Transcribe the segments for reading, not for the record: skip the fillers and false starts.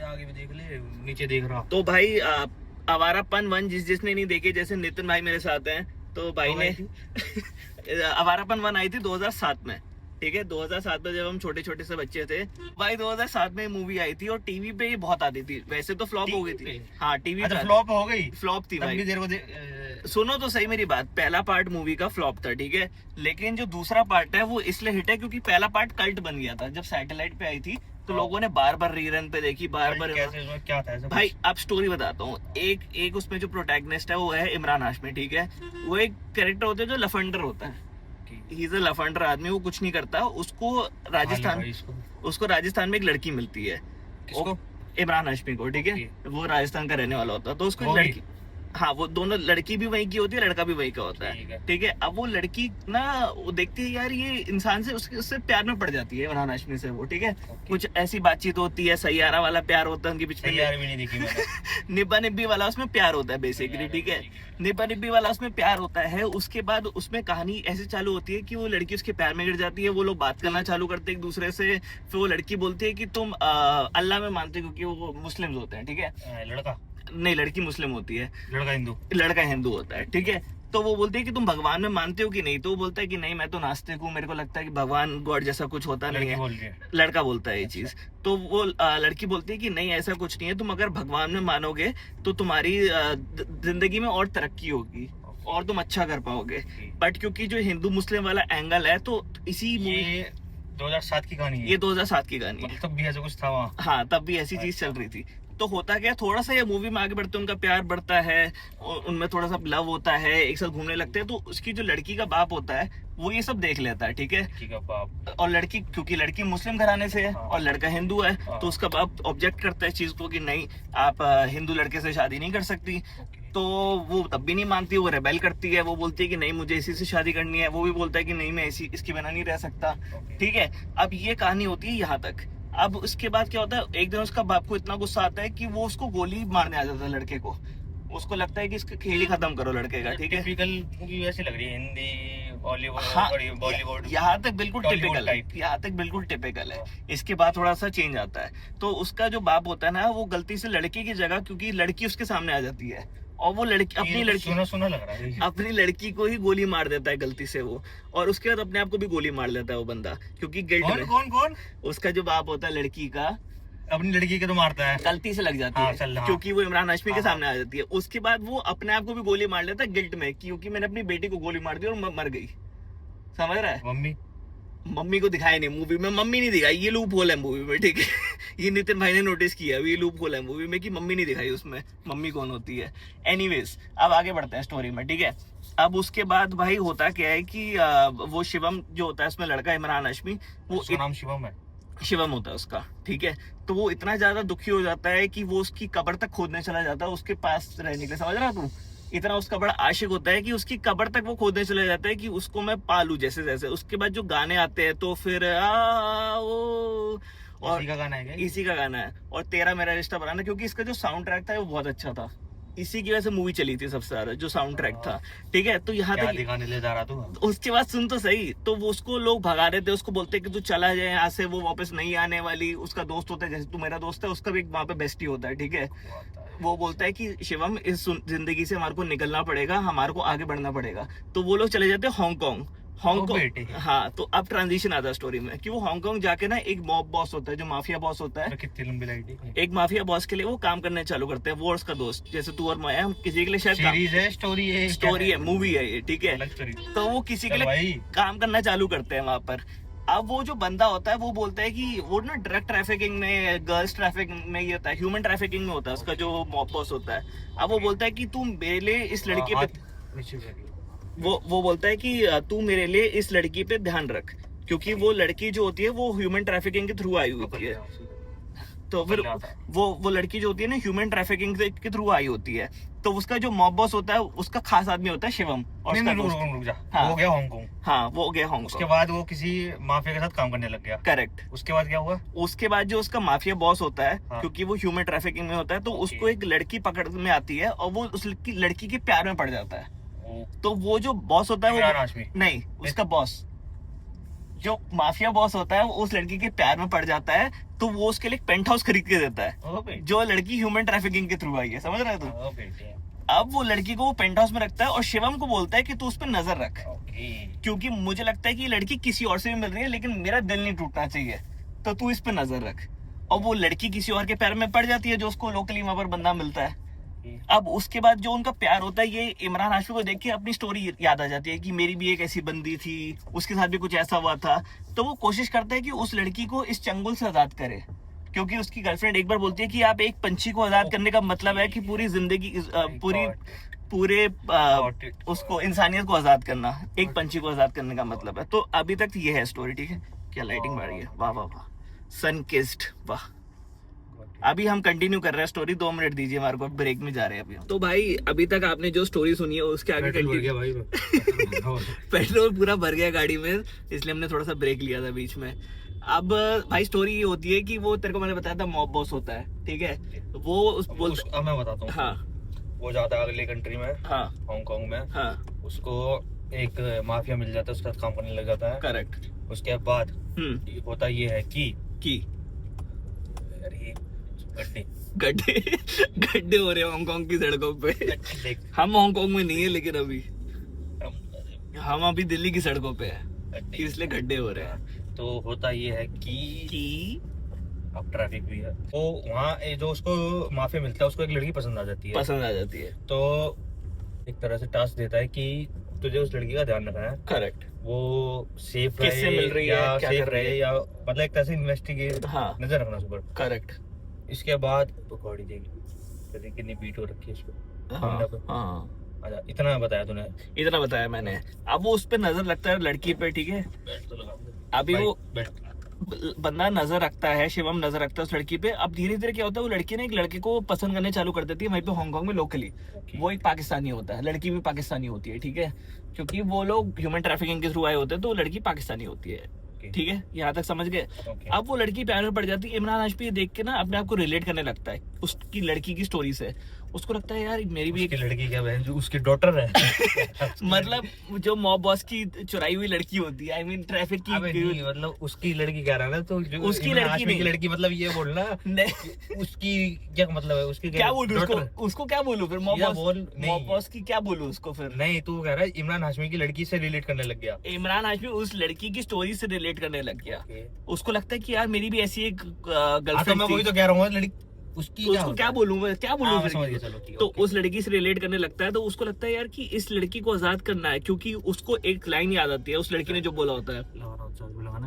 आगे भी देख ले, नीचे देख रहा। तो भाई आवारापन 1 जिसने नहीं देखी, जैसे नितिन भाई मेरे साथ हैं, तो भाई ने आवारापन 1 आई थी 2007 में, ठीक है। 2007 में जब हम छोटे छोटे से बच्चे थे भाई, 2007 में मूवी आई थी और टीवी पे ये बहुत आती थी। वैसे तो फ्लॉप हो गई थी, हाँ टीवी पे फ्लॉप हो गई, फ्लॉप थी भाई। देर को सुनो तो सही मेरी बात, पहला पार्ट मूवी का फ्लॉप था, ठीक है। लेकिन जो दूसरा पार्ट है वो इसलिए हिट है क्योंकि पहला पार्ट कल्ट बन गया था। जब सैटेलाइट पे आई थी तो लोगों ने बार बार रीरन पे देखी, बार बार। क्या था ऐसा भाई अब स्टोरी बताता हूँ। एक उसमें जो प्रोटैगनिस्ट है वो है इमरान हाशमी, ठीक है। वो एक कैरेक्टर होता है जो लफंडर होता है, ही इज अ लफंडर आदमी, वो कुछ नहीं करता। उसको राजस्थान में एक लड़की मिलती है, इमरान हाशमी को, ठीक है। वो राजस्थान का रहने वाला होता है, तो उसको एक लड़की, हाँ वो दोनों, लड़की भी वहीं की होती है, लड़का भी वहीं का होता है, ठीक है। अब वो लड़की ना वो देखती है यार ये इंसान से, उससे प्यार में पड़ जाती है इमरान हाशमी से वो, ठीक है। कुछ ऐसी बातचीत होती है, सैयारा वाला प्यार होता है उनके बीच में। भी नहीं देखी मैंने। निब्बा निब्बी वाला उसमें प्यार होता है बेसिकली, ठीक है। निब्बा निब्बी वाला उसमें प्यार होता है। उसके बाद उसमें कहानी ऐसे चालू होती है कि वो लड़की उसके प्यार में गिर जाती है, वो लोग बात करना चालू करते हैं एक दूसरे से। फिर वो लड़की बोलती है कि तुम अल्लाह में मानते हो, क्योंकि वो मुस्लिम होते हैं, ठीक है। लड़का नहीं, लड़की मुस्लिम होती है, लड़का हिंदू होता है, ठीक है। तो वो बोलती है कि तुम भगवान में मानते हो कि नहीं, तो वो बोलता है कि नहीं मैं तो नास्तिक हूँ, मेरे को लगता है कि भगवान गॉड जैसा कुछ होता नहीं है। लड़का बोलता है ये चीज। तो वो लड़की बोलती है कि नहीं ऐसा कुछ नहीं है, तुम अगर भगवान में मानोगे तो तुम्हारी जिंदगी में और तरक्की होगी और तुम अच्छा कर पाओगे। बट क्योंकि जो हिंदू मुस्लिम वाला एंगल है, तो इसी मूवी 2007 की कहानी है, ये 2007 की कहानी है। तब भी ऐसा कुछ था वहाँ, हाँ तब भी ऐसी चीज चल रही थी। तो होता क्या, थोड़ा सा ये मूवी में आगे बढ़ते उनका प्यार बढ़ता है, उनमें थोड़ा सा लव होता है, एक साथ घूमने लगते हैं। तो उसकी जो लड़की का बाप होता है वो ये सब देख लेता है, ठीक है। और लड़की, क्योंकि लड़की मुस्लिम घराने से है और लड़का हिंदू है, तो उसका बाप ऑब्जेक्ट करता है इस चीज को कि नहीं आप हिंदू लड़के से शादी नहीं कर सकती। तो वो तब भी नहीं मानती, वो रेबेल करती है, वो बोलती है कि नहीं मुझे इसी से शादी करनी है। वो भी बोलता है कि नहीं मैं इसकी बिना नहीं रह सकता, ठीक है। अब ये कहानी होती है यहाँ तक। अब उसके बाद क्या होता है, एक दिन उसका बाप को इतना गुस्सा आता है कि वो उसको गोली मारने आ जाता है लड़के को। उसको लगता है कि इसका खेल ही खत्म करो लड़के का, ठीक है। टिपिकल मूवी वैसे लग रही है, हिंदी बॉलीवुड, हाँ, बॉलीवुड यहाँ तक बिल्कुल टिपिकल है, यहाँ तक बिल्कुल टिपिकल है। इसके बाद थोड़ा सा चेंज आता है। तो उसका जो बाप होता है ना, वो गलती से लड़के की जगह, क्योंकि लड़की उसके सामने आ जाती है और वो लड़की सुना लग रहा है, अपनी लड़की को ही गोली मार देता है गलती से वो, और उसके बाद अपने आप को भी गोली मार लेता है वो बंदा, क्योंकि गिल्ट में। कौन उसका जो बाप होता है लड़की का, अपनी लड़की के तो मारता है, गलती से लग जाती है, क्योंकि वो इमरान हाशमी के सामने आ जाती है। उसके बाद वो अपने आप को भी गोली मार लेता है गिल्ट में, क्योंकि मैंने अपनी बेटी को गोली मार दी और मर गई। समझ रहा है। मम्मी को दिखाया नहीं मूवी में, मम्मी नहीं दिखाई, ये लूप होल है मूवी में, ठीक है। ये नितिन भाई ने नोटिस किया, ये लूप होल है मूवी में कि मम्मी नहीं दिखाई उसमें, मम्मी कौन होती है। एनीवेज अब आगे बढ़ते हैं स्टोरी में, ठीक है। अब उसके बाद भाई होता क्या है कि वो शिवम जो होता है उसमें लड़का इमरान हाशमी, वो नाम शिवम होता है उसका, ठीक है। तो वो इतना ज्यादा दुखी हो जाता है कि वो उसकी कब्र तक खोदने चला जाता है उसके पास रहने के लिए, समझ रहा तू। इतना उसका बड़ा आशिक होता है कि उसकी कब्र तक वो खोदने चले जाता है कि उसको मैं पालू जैसे जैसे। उसके बाद जो गाने आते हैं तो फिर और इसी का गाना है और तेरा मेरा रिश्ता बनाना, क्योंकि इसका जो साउंड ट्रैक था वो बहुत अच्छा था, इसी की वजह से मूवी चली थी सबसे ज्यादा, जो साउंड ट्रैक था, ठीक है। तो यहाँ तक दिखाने ले जा रहा तू। उसके बाद सुन तो सही, तो वो उसको लोग भगा रहे थे, उसको बोलते कि तू चला जाए यहाँ से, वो वापस नहीं आने वाली। उसका दोस्त होता है, जैसे तू मेरा दोस्त है, उसका भी वहाँ पे बेस्टी होता है, ठीक है। वो बोलता है कि शिवम इस जिंदगी से हमारे को निकलना पड़ेगा, हमारे को आगे बढ़ना पड़ेगा। तो वो लोग चले जाते हैं हांगकांग। हाँ, तो अब ट्रांजिशन आता है स्टोरी में कि वो हांगकांग जाके ना एक मॉब बॉस होता है, जो माफिया बॉस होता है। कितनी लंबी लाइट है। एक माफिया बॉस के लिए वो काम करने चालू करते हैं, वो और उसका दोस्त, जैसे तू और मैं, हम किसी के लिए शायद स्टोरी है, मूवी है ये, ठीक है। तो वो किसी के लिए काम करना चालू करते हैं वहां पर। अब वो जो बंदा होता है वो बोलता है कि वो ना ड्रग ट्रैफिकिंग में, गर्ल्स ट्रैफिकिंग में ये होता है, ह्यूमन ट्रैफिकिंग में होता है उसका जो मॉब बॉस होता है। अब वो बोलता है कि तुम मेरे लिए इस लड़की पे, वो बोलता है कि तू मेरे लिए इस लड़की पे ध्यान रख, क्योंकि वो लड़की जो होती है वो ह्यूमन ट्रैफिकिंग के थ्रू आई होती है। तो फिर वो लड़की जो होती है ना ह्यूमन ट्रैफिकिंग के थ्रू आई होती है। तो उसका जो मॉब बॉस होता है उसका खास आदमी होता है शिवम, और रुक जा। वो गया हांगकांग। हाँ, वो गया हांगकांग। उसके बाद वो किसी माफिया के साथ काम करने लग गया। करेक्ट। उसके बाद क्या हुआ? उसके बाद जो उसका माफिया बॉस होता है, क्योंकि वो ह्यूमन ट्रैफिकिंग में होता है, तो उसको एक लड़की पकड़ में आती है और वो उस लड़की के प्यार में पड़ जाता है। तो वो जो बॉस होता है वो नहीं, उसका बॉस जो माफिया बॉस होता है वो उस लड़की के प्यार में पड़ जाता है। तो वो उसके लिए पेंट हाउस खरीद के देता है, ओ बेटे, जो लड़की ह्यूमन ट्रैफिकिंग के थ्रू आई है, समझ रहे हो तुम? ओ बेटे, अब वो लड़की को वो पेंट हाउस में रखता है और शिवम को बोलता है कि तू उस पर नजर रख, ओके, क्योंकि मुझे लगता है कि ये लड़की किसी और से भी मिल रही है, लेकिन मेरा दिल नहीं टूटना चाहिए, तो तू इस पे नजर रख। और वो लड़की किसी और के प्यार में पड़ जाती है, जो उसको लोकली वहां पर बंदा मिलता है। अब उसके बाद जो उनका प्यार होता है, ये इमरान हाशमी को देख के अपनी स्टोरी याद आ जाती है कि मेरी भी एक ऐसी बंदी थी, उसके साथ भी कुछ ऐसा हुआ था। तो वो कोशिश करता है कि उस लड़की को इस चंगुल से आजाद करे, क्योंकि उसकी गर्लफ्रेंड एक बार बोलती है कि आप एक पंछी को आजाद करने का मतलब है कि पूरी जिंदगी पूरे उसको इंसानियत को आजाद करना, एक पंछी को आजाद करने का मतलब है। तो अभी तक ये है स्टोरी, ठीक है। क्या लाइटिंग मार रही है, वाह वाह वाह, सन किस्ड, वाह। अभी हम कंटिन्यू कर रहे हैं स्टोरी, 2 मिनट दीजिए हमारे को, ब्रेक में जा रहे हैं अभी। तो भाई अभी तक आपने जो स्टोरी सुनी है उसके आगे कंटिन्यू, पेट्रोल पूरा भर गया गाड़ी में, इसलिए हमने थोड़ा सा ब्रेक लिया था बीच में। अब भाई स्टोरी ये होती है कि वो तेरे को मैंने बताया था मॉब बॉस होता है, ठीक है। वो अब मैं बताता हूँ। हाँ, वो जाता है अगले कंट्री में, हाँ, हांगकांग में। हाँ, उसको एक माफिया मिल जाता है, उसके साथ काम करने लग जाता है। करेक्ट। उसके बाद होता ये है कि अरे गड्ढे गड्ढे गड्ढे हो रहे हैं हांगकांग की सड़कों पे। देख, हम हांगकांग में नहीं है, लेकिन अभी हम अभी दिल्ली की सड़कों पे है, इसलिए गड्ढे हो रहे हैं। तो होता ये है कि अब ट्रैफिक भी है, तो वहाँ जो उसको माफिया मिलता है, उसको एक लड़की पसंद आ जाती है। तो एक तरह से टास्क देता है कि तुझे उस लड़की का ध्यान रखना है। करेक्ट। वो सेफ किससे मिल रही है, क्या सेफ कर रही रहे, है, या मतलब एक तरह से इन्वेस्टिगेट, हाँ, नजर रखना उस पर। करेक्ट। इसके बाद गाड़ी देखी, कितनी बीट हो रखी है इस पे। हाँ, अच्छा, इतना बताया तूने, इतना बताया मैंने। अब वो उस पे नजर लगता है लड़की पे, ठीक है। बेल्ट तो लगा दे। अभी वो बेल्ट बंदा नजर रखता है, शिवम नजर रखता है उस लड़की पे। अब धीरे धीरे क्या होता है, वो लड़की ने एक लड़के को पसंद करने चालू कर देती है वहीं पे हांगकांग में लोकली। वो एक पाकिस्तानी होता है, लड़की भी पाकिस्तानी होती है, ठीक है। क्योंकि वो लोग ह्यूमन ट्रैफिकिंग के थ्रू आए होते हैं, तो लड़की पाकिस्तानी होती है, ठीक है। यहाँ तक समझ गए। अब वो लड़की प्यार में पड़ जाती है। इमरान हाशमी देख के ना अपने आप को रिलेट करने लगता है उसकी लड़की की स्टोरी से। उसको लगता है यार मेरी भी एक लड़की, क्या बहन जो उसकी डॉटर है मतलब जो मॉब बॉस की चुराई हुई लड़की होती है, आई मीन ट्रैफिक की, नहीं, मतलब उसकी लड़की कह रहा है ना, तो उसकी लड़की नहीं, लड़की मतलब ये बोलना उसकी क्या मतलब है, उसकी क्या बोलूं उसको क्या बोलूं फिर, मॉब बॉस की क्या बोलूं उसको फिर। नहीं, तू कह रहा है इमरान हाशमी की लड़की से रिलेट करने लग गया। इमरान हाशमी उस लड़की की स्टोरी से रिलेट करने लग गया। उसको लगता है कि यार मेरी भी ऐसी एक गर्लफ्रेंड मैं वही तो कह रहा हूँ, लड़की उसकी उसको क्या बोलूं मैं, क्या बोलूं फिर। चलो, तो उस लड़की से रिलेट करने लगता है। तो उसको लगता है यार कि इस लड़की को आजाद करना है, क्योंकि उसको एक लाइन याद आती है उस लड़की ने जो बोला होता है,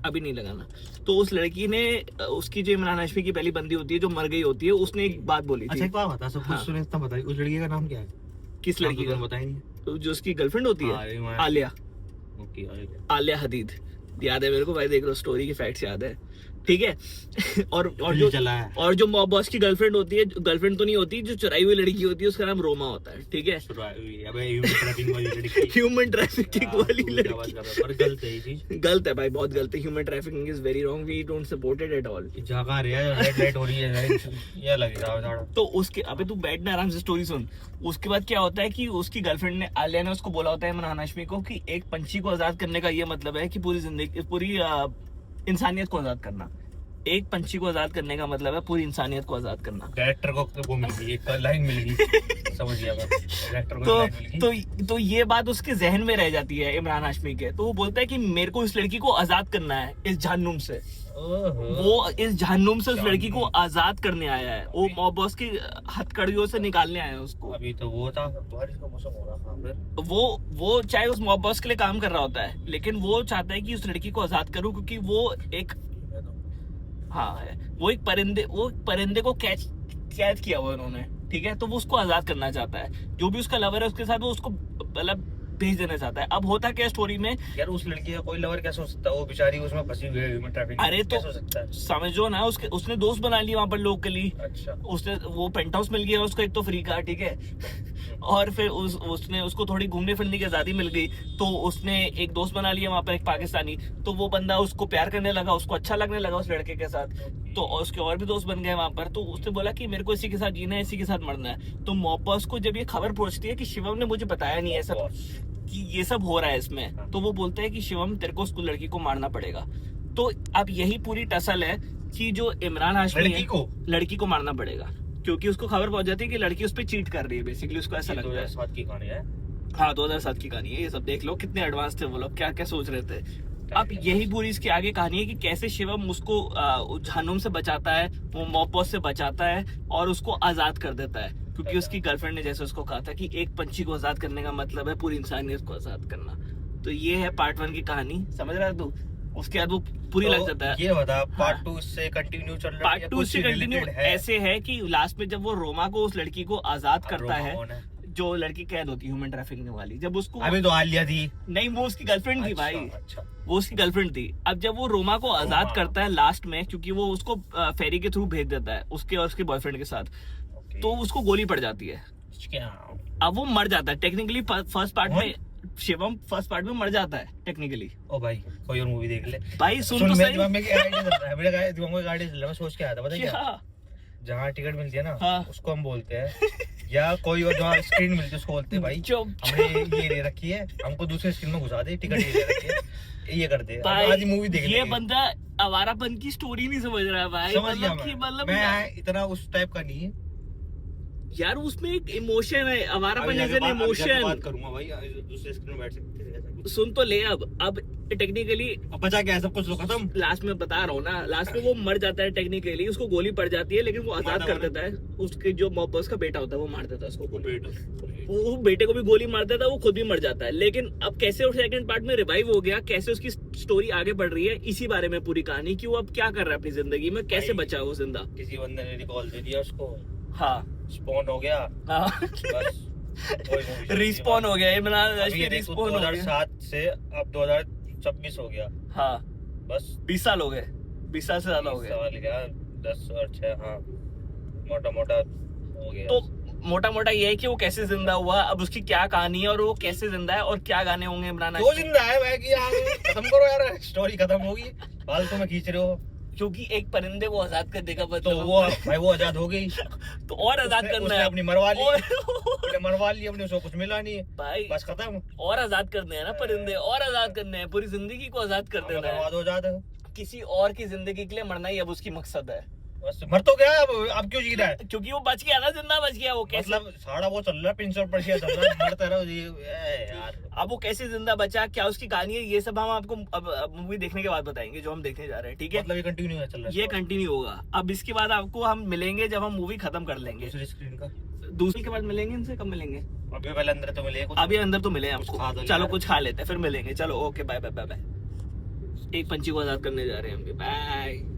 अभी नहीं लगाना। तो उस लड़की ने, उसकी जो इमरान हाशमी की पहली बंदी होती है जो मर गई होती है, उसने एक बात बोली थी। अच्छा, क्या बता, सब कुछ सुने इतना बताइए। उस लड़की का नाम क्या है? किस लड़की का बताया नहीं? जो उसकी गर्लफ्रेंड होती है, आलिया। आलिया हदीद याद है मेरे को भाई, देख लो स्टोरी के फैक्ट्स याद है, ठीक है। और जो मॉब बॉस की गर्लफ्रेंड होती है, गर्लफ्रेंड तो नहीं होती, जो चुराई हुई लड़की होती है, उसका नाम रोमा होता है, ठीक है। ह्यूमन ट्रैफिकिंग वाली लड़की गलत है भाई, बहुत गलत है। Human trafficking is very wrong, we don't support it at all. तो उसके, अबे तू बैठना आराम से, स्टोरी सुन। उसके बाद क्या होता है कि उसकी गर्लफ्रेंड ने, आलिया ने उसको बोला होता है इमरान हाशमी को कि एक पंछी को आजाद करने का ये मतलब है कि पूरी जिंदगी, पूरी इंसानियत को आजाद करना। एक पंछी को आजाद करने का मतलब है पूरी इंसानियत को आजाद करना। डायरेक्टर को वो मिल गई, एक लाइन मिल गई, समझ गया मैं। डायरेक्टर को तो ये बात उसके जहन में रह जाती है इमरान हाशमी के। तो वो बोलता है कि मेरे को इस लड़की को आजाद करना है इस जहन्नुम से। वो इस जहन्नुम से उस लड़की को आजाद करने आया है, वो मॉब बॉस की हथकड़ियों से निकालने आया है उसको। अभी तो वो था, बारिश का मौसम हो रहा था फिर। वो चाहे उस मॉब बॉस के लिए काम कर रहा होता है, लेकिन वो चाहता है कि उस लड़की को आजाद करूं, क्योंकि वो एक, हाँ है, वो एक परिंदे को कैद किया हुआ उन्होंने, ठीक है। तो वो उसको आजाद करना चाहता है, जो भी उसका लवर है उसके साथ वो उसको मतलब भेज देना चाहता है। अब होता क्या स्टोरी में, यार उस लड़की का कोई लवर कैसे हो सकता है? वो बेचारी उसमें फंसी हुई है ह्यूमन ट्रैफिकिंग। अरे तो कैसे हो सकता है? समझो ना, उसने दोस्त बना लिया वहां पर लोकली। अच्छा, उसने वो पेंट हाउस मिल गया उसको एक तो फ्री का, ठीक है। और फिर उसने उसको थोड़ी घूमने फिरने की आजादी मिल गई, तो उसने एक दोस्त बना लिया वहां पर, एक पाकिस्तानी। तो वो बंदा उसको प्यार करने लगा, उसको अच्छा लगने लगा उस लड़के के साथ। तो उसके और भी दोस्त बन गए वहां पर। तो उसने बोला कि मेरे को इसी के साथ जीना है, इसी के साथ मरना है। तो मॉब बॉस को जब ये खबर पहुंचती है कि शिवम ने मुझे बताया नहीं है सब कि ये सब हो रहा है इसमें, तो वो बोलते हैं कि शिवम तेरे को उसको लड़की को मारना पड़ेगा। तो अब यही पूरी टसल है कि जो इमरान हाशमी है लड़की को मारना पड़ेगा, क्योंकि उसको खबर पहुंच जाती है कि लड़की उस पर चीट कर रही है, बेसिकली उसको ऐसा लगता है। 2007 की कहानी है। हाँ 2007 की कहानी है, ये सब देख लो कितने एडवांस थे वो लोग, क्या क्या सोच रहे थे। अब यही पूरी इसकी आगे कहानी है कि कैसे शिवम उसको जहन्नुम से बचाता है, वो मॉब बॉस से बचाता है और उसको आजाद कर देता है, क्योंकि उसकी गर्लफ्रेंड ने जैसे उसको कहा था कि एक पंछी को आजाद करने का मतलब है पूरी इंसानियत को आजाद करना। तो ये है पार्ट 1 की कहानी, समझ रहा है तू? उसके बाद वो पूरी लग जाता है। ये बता पार्ट 2 से कंटिन्यू चल रहा है? पार्ट 2 से कंटिन्यू ऐसे है कि लास्ट में जब वो रोमा को उस लड़की को आजाद करता है, जो लड़की कैद होती है ह्यूमन ट्रैफिकिंग वाली, जब उसको अभी तो आलिया थी नहीं, वो उसकी गर्लफ्रेंड थी भाई। अच्छा वो उसकी गर्लफ्रेंड थी। अब जब वो रोमा को आजाद करता है लास्ट में, क्योंकि वो उसको फेरी के थ्रू भेज देता है उसके और उसके बॉयफ्रेंड के साथ, तो उसको गोली पड़ जाती है। अब वो मर जाता है टेक्निकली। फर्स्ट पार्ट में शिवम फर्स्ट पार्ट में मर जाता है टेक्निकली। ओ भाई कोई और मूवी देख ले भाई, सुन तो सही। दिमाग में क्या आइडिया चल रहा है, मेरे दिमाग में आइडिया चल रहा है, मैं सोच के आया था पता है क्या? जहाँ टिकट मिलती है ना, हाँ। उसको हम बोलते हैं या कोई और जहाँ स्क्रीन मिलती है उसको बोलते हैं भाई हमने ये ले रखी है, हमको दूसरे स्क्रीन में घुसा दे, टिकट ये ले रखी है, ये कर दे। आज मूवी देख ये बंदा आवारापन की स्टोरी नहीं समझ रहा है भाई। समझ गया मैं इतना उस टाइप का नहीं है यार, उसमें एक इमोशन है, आवारापन एज एन इमोशन। बात करूंगा भाई, दूसरे स्क्रीन में बैठ सकते हैं। सुन तो ले। अब टेक्निकली बचा क्या है, सब कुछ तो खत्म। लास्ट में बता रहा हूँ ना, लास्ट में वो मर जाता है टेक्निकली, उसको गोली पड़ जाती है, लेकिन वो आजाद कर देता है। उसके जो मॉब बॉस का बेटा होता है वो मार देता है उसको, वो बेटे को भी गोली मार देता है, वो खुद भी मर जाता है। लेकिन अब कैसे वो सेकंड पार्ट में रिवाइव हो गया, कैसे उसकी स्टोरी आगे बढ़ रही है, इसी बारे में पूरी कहानी कि वो अब क्या कर रहा है अपनी जिंदगी में, कैसे बचा वो जिंदा। किसी बंदे ने रिकॉल दे दिया उसको, हाँ स्पॉन हो गया, बस रिस्पॉन हो गया। इमरान हाशमी रिस्पॉन हो गया। 2007 से अब 2026 हो गया। हाँ बस 20 साल हो गए, 20 साल से ज्यादा हो गए। साल क्या 10 और 6, हाँ मोटा मोटा हो गया। तो मोटा मोटा ये है कि वो कैसे जिंदा हुआ, अब उसकी क्या कहानी है और वो कैसे जिंदा है और क्या गाने होंगे इमरान हाशमी। क्यों जिंदा है मैं कि खत्म करो यार, स्टोरी खत्म होगी, फालतू में खींच रहे हो। क्योंकि एक परिंदे को आजाद कर देगा तो वो भाई वो आजाद हो गई तो और आजाद करना है, अपनी मरवा ली अपने, उसको कुछ मिला नहीं है भाई, बस खत्म। और आजाद करने हैं ना परिंदे, और आजाद करने हैं, पूरी जिंदगी को आजाद कर देना है। किसी और की जिंदगी के लिए मरना ही अब उसकी मकसद है। बस मर तो गया, अब क्यों जी रहा है? क्योंकि वो बच गया ना, जिंदा बच गया। वो कैसे मतलब सारा वो चल रहा है, 300% चल रहा है, मरता रहो यार। अब वो कैसे जिंदा बचा, क्या उसकी कहानी है, ये सब हम आपको अब मूवी देखने के बाद बताएंगे, जो हम देखने जा रहे हैं। ठीक है, मतलब ये कंटिन्यू चल रहा है, ये कंटिन्यू होगा। अब इसके बाद आपको हम मिलेंगे जब हम मूवी खत्म कर लेंगे। दूसरी स्क्रीन का दूसरी के बाद मिलेंगे, इनसे कब मिलेंगे? अभी पहले अंदर तो मिले, अभी अंदर तो मिले हमको। चलो कुछ खा लेते हैं फिर मिलेंगे। चलो okay, bye bye bye bye. एक पंछी को आजाद करने जा रहे हैं हम भी, बाय।